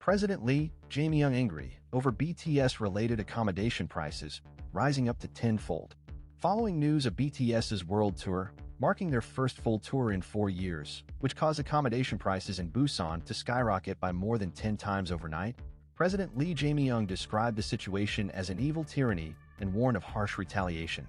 President Lee Jae-myung angry over BTS-related accommodation prices rising up to tenfold. Following news of BTS's world tour, marking their first full tour in 4 years, which caused accommodation prices in Busan to skyrocket by more than 10 times overnight, President Lee Jae-myung described the situation as an evil tyranny and warned of harsh retaliation.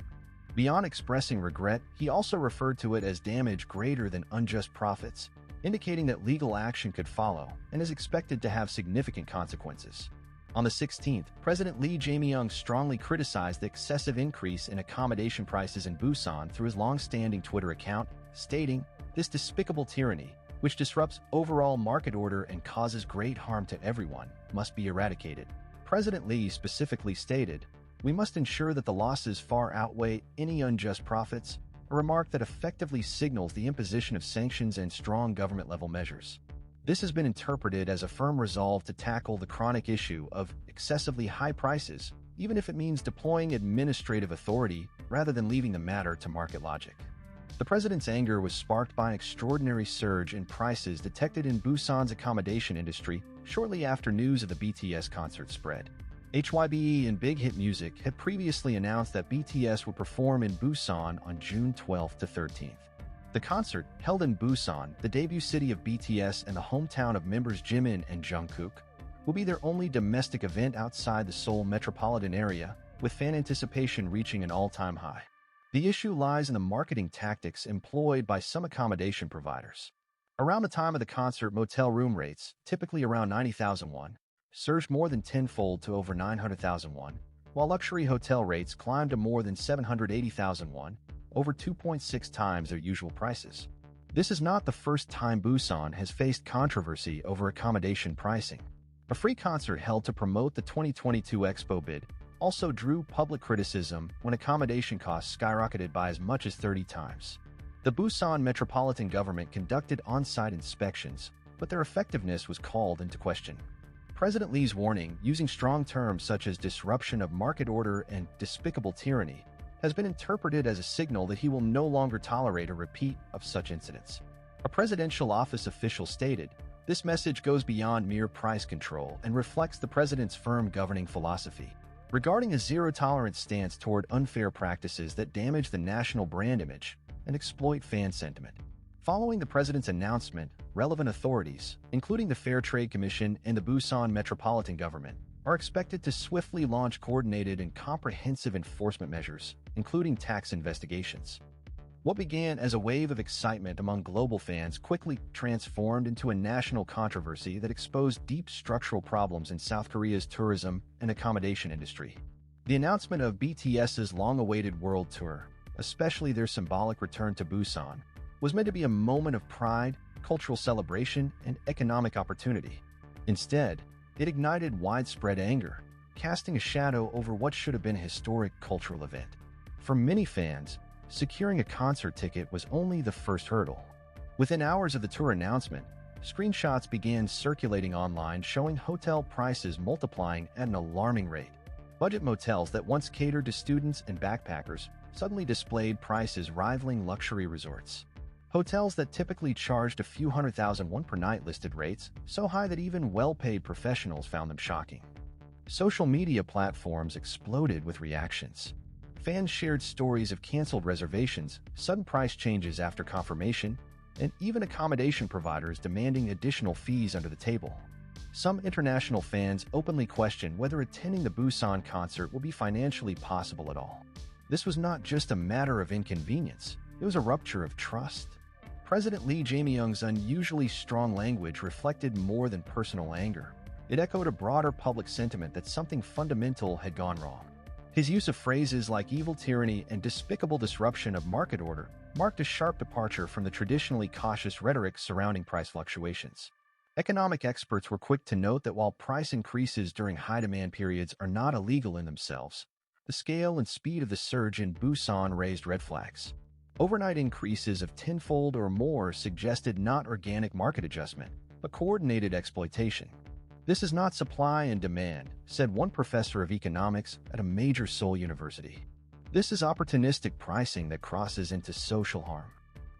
Beyond expressing regret, he also referred to it as damage greater than unjust profits, indicating that legal action could follow and is expected to have significant consequences. On the 16th, President Lee Jae-myung strongly criticized the excessive increase in accommodation prices in Busan through his long-standing Twitter account, stating, "This despicable tyranny, which disrupts overall market order and causes great harm to everyone, must be eradicated." President Lee specifically stated, "We must ensure that the losses far outweigh any unjust profits," a remark that effectively signals the imposition of sanctions and strong government-level measures. This has been interpreted as a firm resolve to tackle the chronic issue of excessively high prices, even if it means deploying administrative authority rather than leaving the matter to market logic. The president's anger was sparked by an extraordinary surge in prices detected in Busan's accommodation industry shortly after news of the BTS concert spread. HYBE and Big Hit Music had previously announced that BTS would perform in Busan on June 12th to 13th. The concert, held in Busan, the debut city of BTS and the hometown of members Jimin and Jungkook, will be their only domestic event outside the Seoul metropolitan area, with fan anticipation reaching an all-time high. The issue lies in the marketing tactics employed by some accommodation providers. Around the time of the concert, motel room rates, typically around 90,000 won, surged more than tenfold to over 900,000 won, while luxury hotel rates climbed to more than 780,000 won, over 2.6 times their usual prices. This is not the first time Busan has faced controversy over accommodation pricing. A free concert held to promote the 2022 Expo bid also drew public criticism when accommodation costs skyrocketed by as much as 30 times. The Busan metropolitan government conducted on-site inspections, but their effectiveness was called into question. President Lee's warning, using strong terms such as disruption of market order and despicable tyranny, has been interpreted as a signal that he will no longer tolerate a repeat of such incidents. A presidential office official stated, "This message goes beyond mere price control and reflects the president's firm governing philosophy, regarding a zero-tolerance stance toward unfair practices that damage the national brand image and exploit fan sentiment." Following the president's announcement, relevant authorities, including the Fair Trade Commission and the Busan metropolitan government, are expected to swiftly launch coordinated and comprehensive enforcement measures, including tax investigations. What began as a wave of excitement among global fans quickly transformed into a national controversy that exposed deep structural problems in South Korea's tourism and accommodation industry. The announcement of BTS's long-awaited world tour, especially their symbolic return to Busan, was meant to be a moment of pride, cultural celebration, and economic opportunity. Instead, it ignited widespread anger, casting a shadow over what should have been a historic cultural event. For many fans, securing a concert ticket was only the first hurdle. Within hours of the tour announcement, screenshots began circulating online showing hotel prices multiplying at an alarming rate. Budget motels that once catered to students and backpackers suddenly displayed prices rivaling luxury resorts. Hotels that typically charged a few $100,000 won per night listed rates so high that even well-paid professionals found them shocking. Social media platforms exploded with reactions. Fans shared stories of canceled reservations, sudden price changes after confirmation, and even accommodation providers demanding additional fees under the table. Some international fans openly questioned whether attending the Busan concert will be financially possible at all. This was not just a matter of inconvenience, it was a rupture of trust. President Lee Jae-myung's unusually strong language reflected more than personal anger. It echoed a broader public sentiment that something fundamental had gone wrong. His use of phrases like evil tyranny and despicable disruption of market order marked a sharp departure from the traditionally cautious rhetoric surrounding price fluctuations. Economic experts were quick to note that while price increases during high-demand periods are not illegal in themselves, the scale and speed of the surge in Busan raised red flags. Overnight increases of tenfold or more suggested not organic market adjustment, but coordinated exploitation. "This is not supply and demand," said one professor of economics at a major Seoul university. "This is opportunistic pricing that crosses into social harm.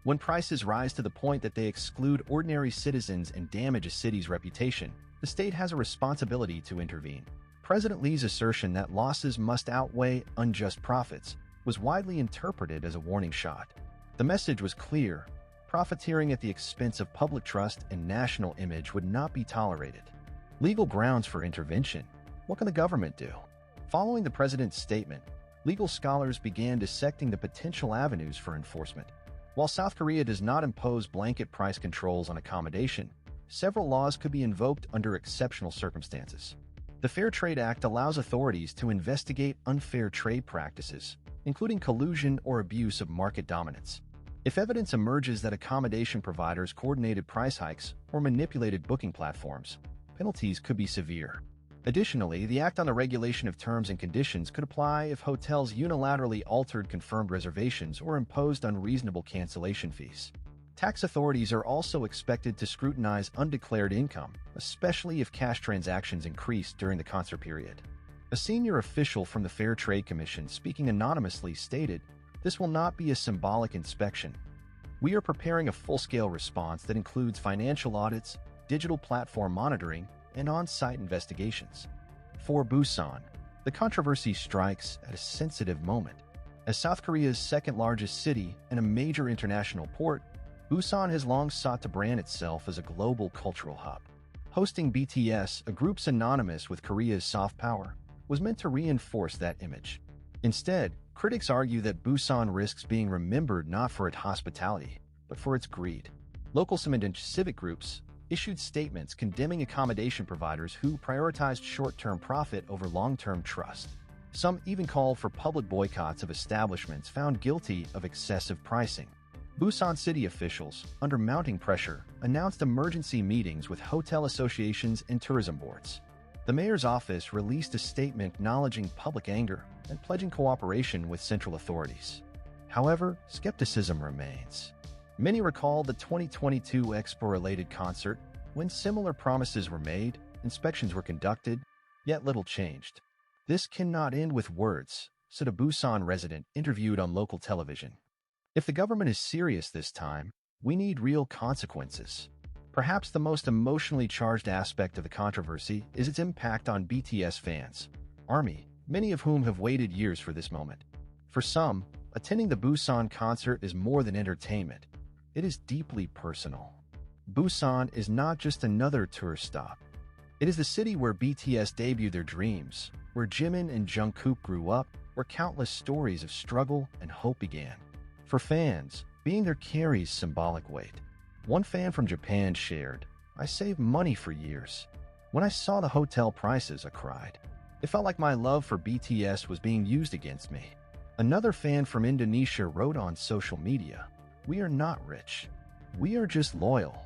When prices rise to the point that they exclude ordinary citizens and damage a city's reputation, the state has a responsibility to intervene. President Lee's assertion that losses must outweigh unjust profits was widely interpreted as a warning shot. The message was clear: profiteering at the expense of public trust and national image would not be tolerated. Legal grounds for intervention. What can the government do? Following the president's statement, legal scholars began dissecting the potential avenues for enforcement. While South Korea does not impose blanket price controls on accommodation, several laws could be invoked under exceptional circumstances. The Fair Trade Act allows authorities to investigate unfair trade practices, including collusion or abuse of market dominance. If evidence emerges that accommodation providers coordinated price hikes or manipulated booking platforms, penalties could be severe. Additionally, the Act on the Regulation of Terms and Conditions could apply if hotels unilaterally altered confirmed reservations or imposed unreasonable cancellation fees. Tax authorities are also expected to scrutinize undeclared income, especially if cash transactions increase during the concert period. A senior official from the Fair Trade Commission, speaking anonymously, stated, "This will not be a symbolic inspection. We are preparing a full-scale response that includes financial audits, digital platform monitoring, and on-site investigations." For Busan, the controversy strikes at a sensitive moment. As South Korea's second-largest city and a major international port, Busan has long sought to brand itself as a global cultural hub. Hosting BTS, a group synonymous with Korea's soft power, was meant to reinforce that image. Instead, critics argue that Busan risks being remembered not for its hospitality, but for its greed. Local civic groups issued statements condemning accommodation providers who prioritized short-term profit over long-term trust. Some even called for public boycotts of establishments found guilty of excessive pricing. Busan city officials, under mounting pressure, announced emergency meetings with hotel associations and tourism boards. The mayor's office released a statement acknowledging public anger and pledging cooperation with central authorities. However, skepticism remains. Many recall the 2022 Expo-related concert, when similar promises were made, inspections were conducted, yet little changed. "This cannot end with words," said a Busan resident interviewed on local television. "If the government is serious this time, we need real consequences." Perhaps the most emotionally charged aspect of the controversy is its impact on BTS fans, ARMY, many of whom have waited years for this moment. For some, attending the Busan concert is more than entertainment. It is deeply personal. Busan is not just another tourist stop. It is the city where BTS debuted their dreams, where Jimin and Jungkook grew up, where countless stories of struggle and hope began. For fans, being there carries symbolic weight. One fan from Japan shared, "I saved money for years. When I saw the hotel prices, I cried. It felt like my love for BTS was being used against me." Another fan from Indonesia wrote on social media, "We are not rich. We are just loyal.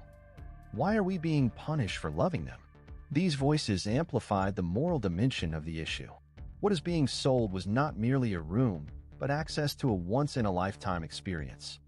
Why are we being punished for loving them?" These voices amplified the moral dimension of the issue. What is being sold was not merely a room, but access to a once-in-a-lifetime experience.